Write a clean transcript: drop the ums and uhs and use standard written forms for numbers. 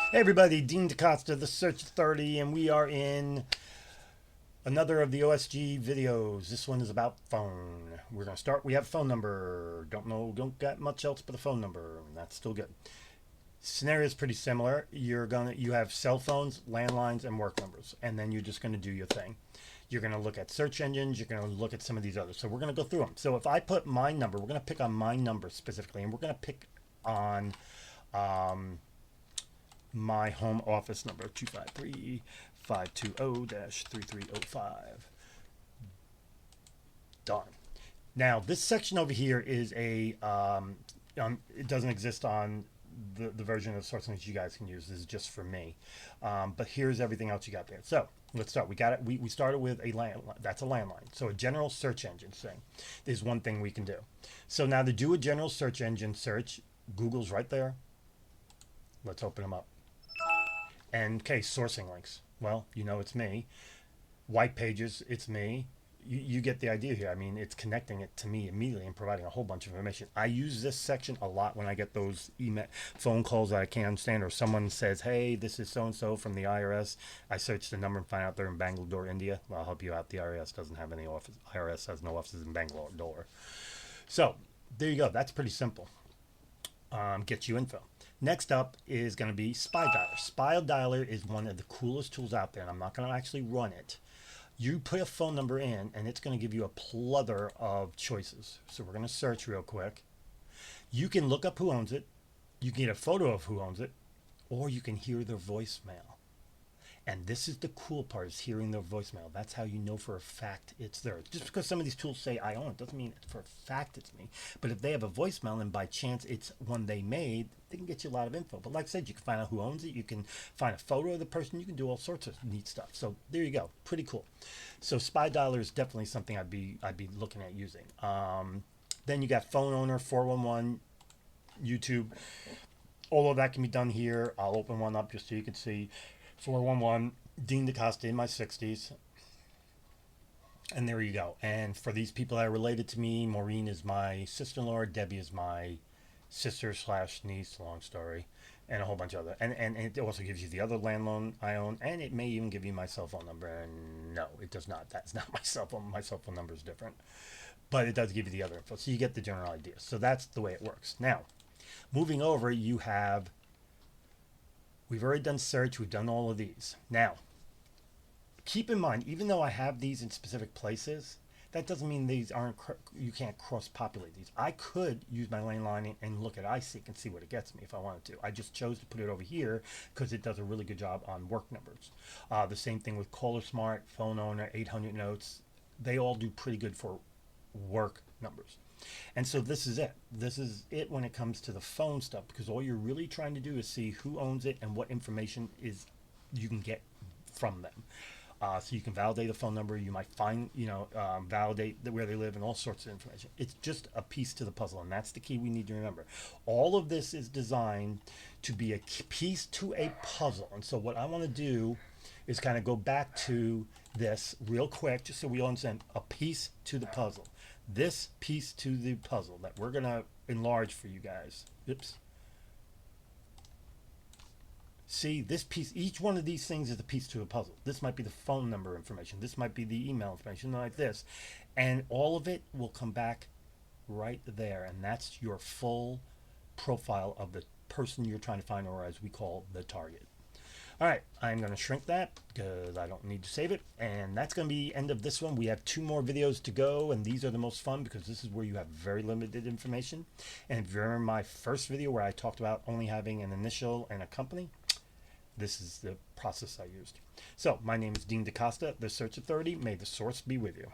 Hey everybody, Dean DaCosta, the Search 30, and we are in another of the OSG videos. This one is about phone. We're gonna start. We have a phone number. Don't got much else but a phone number. That's still good. Scenario is pretty similar. You have cell phones, landlines, and work numbers, and then you're just gonna do your thing. You're gonna look at search engines. You're gonna look at some of these others. So we're gonna go through them. So if I put my number, we're gonna pick on my number specifically, and we're gonna pick on um, my home office number 253-520-3305. Done. Now this section over here is it doesn't exist on the version of source links you guys can use. This is just for me. But here's everything else you got there. So let's start. We got it. We started with a landline. That's a landline. So a general search engine thing is one thing we can do. So now to do a general search engine search, Google's right there. Let's open them up. And okay, sourcing links. Well, it's me. White pages, it's me. You get the idea here. I mean, it's connecting it to me immediately and providing a whole bunch of information. I use this section a lot when I get those email phone calls that I can't understand, or someone says, "Hey, this is so and so from the IRS." I search the number and find out they're in Bangalore, India. Well, I'll help you out. The IRS doesn't have any office. IRS has no offices in Bangalore. So there you go. That's pretty simple. Get you info. Next up is going to be Spy Dialer. Spy Dialer is one of the coolest tools out there, and I'm not going to actually run it. You put a phone number in, and it's going to give you a plethora of choices. So we're going to search real quick. You can look up who owns it. You can get a photo of who owns it, or you can hear their voicemail. And this is the cool part, is hearing their voicemail. That's how you know for a fact it's there. Just because some of these tools say I own it doesn't mean for a fact it's me. But if they have a voicemail and by chance it's one they made, they can get you a lot of info. But like I said, you can find out who owns it. You can find a photo of the person. You can do all sorts of neat stuff. So there you go. Pretty cool. So Spy Dialer is definitely something I'd be looking at using. Then you got phone owner, 411, YouTube. All of that can be done here. I'll open one up just so you can see. 411, Dean DaCosta in my 60s. And there you go. And for these people that are related to me, Maureen is my sister-in-law, Debbie is my sister slash niece, long story, and a whole bunch of other. And it also gives you the other landline I own, and it may even give you my cell phone number. And no, it does not. That's not my cell phone. My cell phone number is different. But it does give you the other info. So you get the general idea. So that's the way it works. Now, moving over, we've already done search. We've done all of these. Now, keep in mind, even though I have these in specific places, that doesn't mean these aren't, you can't cross-populate these. I could use my landline and look at iSeek and see what it gets me if I wanted to. I just chose to put it over here because it does a really good job on work numbers. The same thing with Caller Smart, Phone Owner, 800 Notes. They all do pretty good for work numbers. And so this is it. This is it when it comes to the phone stuff, because all you're really trying to do is see who owns it and what information is you can get from them. So you can validate a phone number. You might find, validate where they live and all sorts of information. It's just a piece to the puzzle, and that's the key we need to remember. All of this is designed to be a piece to a puzzle. And so what I want to do is kind of go back to this real quick, just so we all understand a piece to the puzzle. This piece to the puzzle that we're going to enlarge for you guys. Oops. See, this piece, each one of these things is a piece to a puzzle. This might be the phone number information. This might be the email information, like this. And all of it will come back right there. And that's your full profile of the person you're trying to find, or as we call the target. All right, I'm going to shrink that because I don't need to save it. And that's going to be the end of this one. We have 2 more videos to go, and these are the most fun because this is where you have very limited information. And if you remember my first video where I talked about only having an initial and a company, this is the process I used. So my name is Dean DaCosta, the Search Authority. May the source be with you.